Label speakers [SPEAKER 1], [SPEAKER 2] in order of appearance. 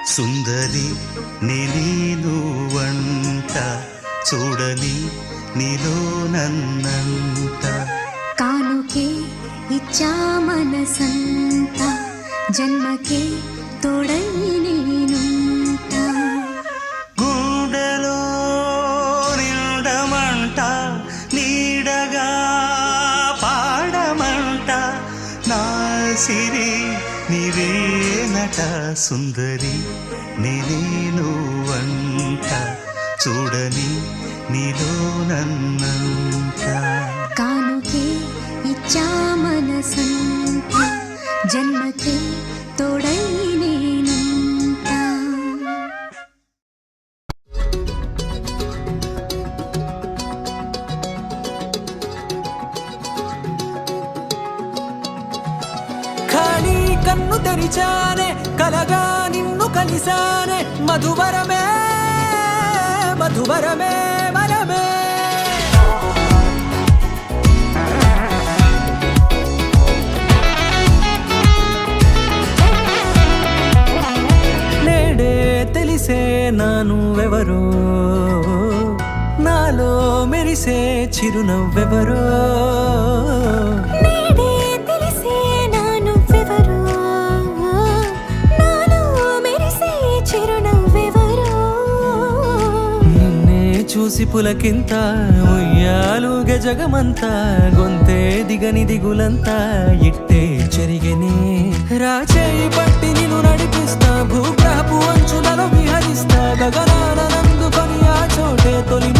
[SPEAKER 1] సుందరి నేను వంట చూడని నీలో నన్నంత
[SPEAKER 2] కానుకే ఇచ్చా మనసంత జన్మకే తోడై నేనుంటా
[SPEAKER 1] గుండెలో నిండమంట నీడగా పాడమంట నా సిరి నీవేనట సుందరి నేను వంట చూడని నీలో నన్నంత
[SPEAKER 2] కానుకే ఇచ్చా మనసంత జన్మకే తోడై నేనుంటా
[SPEAKER 3] ఖాళీ కన్ను తెరిచానే కలగా నిన్ను కలిసానే మధువరమే మధువరమే వరమే నేడే తెలిసే నానువెవరో నాలో మెరిసే చిరునవ్వెవరో
[SPEAKER 2] నేడే తెలిసే నానువ్వెవరో నాలో మెరిసే చిరునవ్వెవరో
[SPEAKER 3] నిన్నే చూసి పులకింత ఉయ్యాలుగె జగమంతా గొంతే దిగని దిగులంతా ఇట్టే చెరిగెనే రాచేయి పట్టి నిన్ను నడిపిస్తా భూగ్రహపు అంచులలో విహరిస్తా గగనానందుకొని ఆ చోటే తొలి